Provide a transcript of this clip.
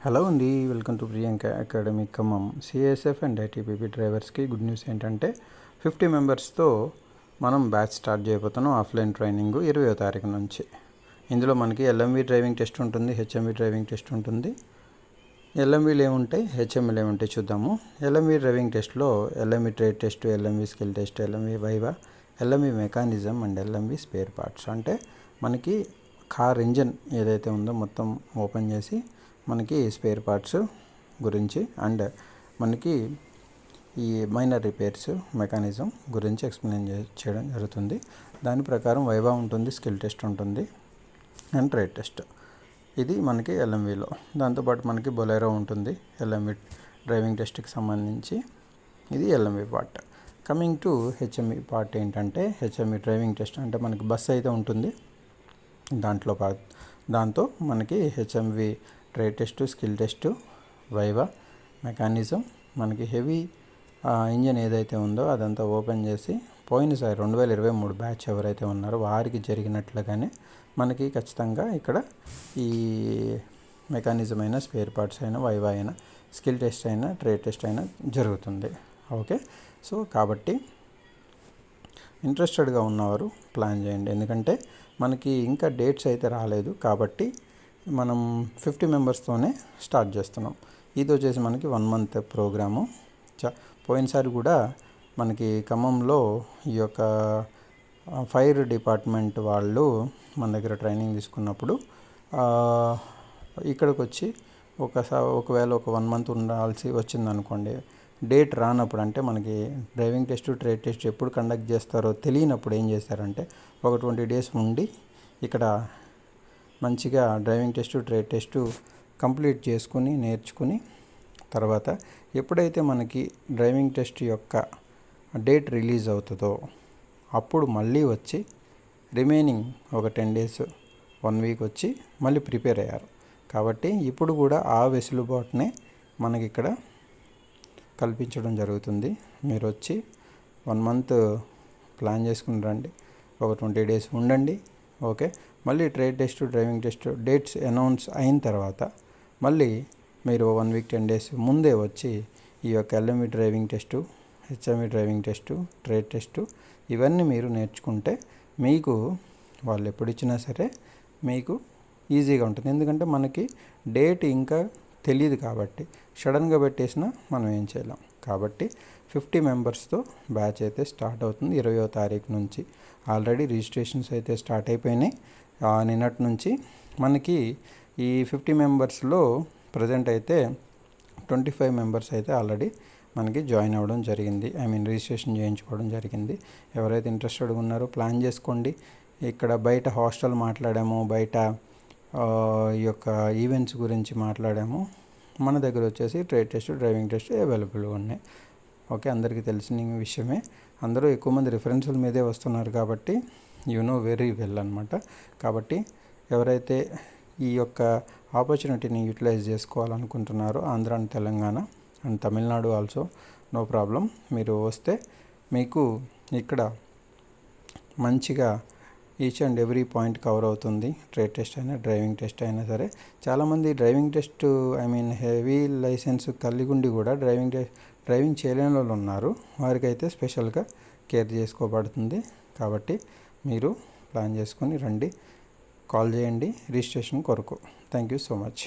Hello అండి, welcome to Priyanka academy Khammam. C S F and I T B P డ్రైవర్స్కి good news ఏంటంటే 50 మెంబర్స్తో మనం బ్యాచ్ స్టార్ట్ చేయబోతున్నాం. ఆఫ్లైన్ ట్రైనింగ్ 20వ తారీఖు నుంచి. ఇందులో మనకి ఎల్ఎంవి డ్రైవింగ్ టెస్ట్ ఉంటుంది, హెచ్ఎంవి డ్రైవింగ్ టెస్ట్ ఉంటుంది. ఎల్ఎంవీలు ఏముంటాయి, హెచ్ఎంవీలు ఏముంటాయి చూద్దాము. ఎల్ఎంవి డ్రైవింగ్ టెస్ట్లో L M V trade test, L M V skill test, L M V viva, L M V mechanism and L M V spare parts. అంటే మనకి కార్ ఇంజన్ ఏదైతే ఉందో మొత్తం ఓపెన్ చేసి మనకి స్పేర్ పార్ట్స్ గురించి అండ్ మనకి ఈ మైనర్ రిపేర్స్ మెకానిజం గురించి ఎక్స్ప్లెయిన్ చేయడం జరుగుతుంది. దాని ప్రకారం వైవా ఉంటుంది, స్కిల్ టెస్ట్ ఉంటుంది అండ్ ట్రేడ్ టెస్ట్. ఇది మనకి ఎల్ఎంవిలో. దాంతోపాటు మనకి బొలెరో ఉంటుంది ఎల్ఎంవి డ్రైవింగ్ టెస్ట్కి సంబంధించి. ఇది LMV part. Coming to HMV part ఏంటంటే, హెచ్ఎంవి డ్రైవింగ్ టెస్ట్ అంటే మనకి బస్సు అయితే ఉంటుంది. దాంతో మనకి HMV trade test, skill test, viva, mechanism, మనకి హెవీ ఇంజన్ ఏదైతే ఉందో అదంతా ఓపెన్ చేసి పోయినసారి 2023 బ్యాచ్ ఎవరైతే ఉన్నారో వారికి జరిగినట్లుగానే మనకి ఖచ్చితంగా ఇక్కడ ఈ మెకానిజం అయినా, స్పేర్ పార్ట్స్ అయినా, వైవా అయినా, స్కిల్ టెస్ట్ అయినా, ట్రేడ్ టెస్ట్ అయినా జరుగుతుంది. ఓకే, సో కాబట్టి ఇంట్రెస్టెడ్గా ఉన్నవారు ప్లాన్ చేయండి. ఎందుకంటే మనకి ఇంకా డేట్స్ అయితే రాలేదు కాబట్టి మనం 50 మెంబర్స్తోనే స్టార్ట్ చేస్తున్నాం. ఇది వచ్చేసి మనకి 1 మంత్ ప్రోగ్రాము. పోయినసారి కూడా మనకి ఖమ్మంలో ఈ యొక్క ఫైర్ డిపార్ట్మెంట్ వాళ్ళు మన దగ్గర ట్రైనింగ్ తీసుకున్నప్పుడు ఇక్కడికి వచ్చి ఒకవేళ ఒక 1 మంత్ ఉండాల్సి వచ్చిందనుకోండి, డేట్ రానప్పుడు అంటే మనకి డ్రైవింగ్ టెస్ట్, ట్రేడ్ టెస్ట్ ఎప్పుడు కండక్ట్ చేస్తారో తెలియనప్పుడు ఏం చేస్తారంటే ఒక 20 డేస్ ఉండి ఇక్కడ మంచిగా driving test, trade test complete చేసుకుని నేర్చుకుని తర్వాత ఎప్పుడైతే మనకి డ్రైవింగ్ టెస్ట్ యొక్క డేట్ రిలీజ్ అవుతుందో అప్పుడు మళ్ళీ వచ్చి రిమైనింగ్ ఒక 10 డేస్ 1 వీక్ వచ్చి మళ్ళీ ప్రిపేర్ అయ్యారు. కాబట్టి ఇప్పుడు కూడా ఆ వెసులుబాటునే మనకి ఇక్కడ కల్పించడం జరుగుతుంది. మీరు వచ్చి 1 మంత్ ప్లాన్ చేసుకుని రండి, ఒక 20 డేస్ ఉండండి. ఓకే, మళ్ళీ trade test, driving test dates announce అయిన తర్వాత మళ్ళీ మీరు 1 వీక్ 10 డేస్ ముందే వచ్చి ఈ యొక్క LMV driving test, HMV driving test, trade test ఇవన్నీ మీరు నేర్చుకుంటే మీకు వాళ్ళు ఎప్పుడు ఇచ్చినా సరే మీకు ఈజీగా ఉంటుంది. ఎందుకంటే మనకి డేట్ ఇంకా తెలియదు కాబట్టి సడన్గా పెట్టేసినా మనం ఏం చేయలేం. కాబట్టి 50 మెంబర్స్తో బ్యాచ్ అయితే స్టార్ట్ అవుతుంది 20వ తారీఖు నుంచి. ఆల్రెడీ రిజిస్ట్రేషన్స్ అయితే స్టార్ట్ అయిపోయినాయి నిన్నటి నుంచి. మనకి ఈ 50 మెంబర్స్లో ప్రజెంట్ అయితే 25 మెంబర్స్ అయితే ఆల్రెడీ మనకి జాయిన్ అవ్వడం జరిగింది. రిజిస్ట్రేషన్ చేయించుకోవడం జరిగింది. ఎవరైతే ఇంట్రెస్టెడ్గా ఉన్నారో ప్లాన్ చేసుకోండి. ఇక్కడ బయట హాస్టల్ మాట్లాడాము, బయట ఈ యొక్క ఈవెంట్స్ గురించి మాట్లాడాము. మన దగ్గర వచ్చేసి ట్రేడ్ టెస్ట్, డ్రైవింగ్ టెస్ట్ అవైలబుల్గా ఉన్నాయి. ఓకే, అందరికీ తెలిసిన విషయమే. అందరూ ఎక్కువ మంది రిఫరెన్సుల మీదే వస్తున్నారు కాబట్టి వెరీ వెల్ అనమాట. కాబట్టి ఎవరైతే ఈ యొక్క ఆపర్చునిటీని utilise చేసుకోవాలనుకుంటున్నారో Andhra and Telangana and Tamil Nadu also no problem. మీరు వస్తే మీకు ఇక్కడ మంచిగా each and every point cover అవుతుంది. ట్రేడ్ టెస్ట్ అయినా, డ్రైవింగ్ టెస్ట్ అయినా సరే. చాలామంది డ్రైవింగ్ టెస్ట్ హెవీ లైసెన్స్ కలిగి ఉండి కూడా డ్రైవింగ్ చేయలేని వాళ్ళు ఉన్నారు. వారికైతే స్పెషల్గా కేర్ చేసుకోబడుతుంది. కాబట్టి మీరు ప్లాన్ చేసుకొని రండి, కాల్ చేయండి రిజిస్ట్రేషన్ కొరకు. Thank you so much.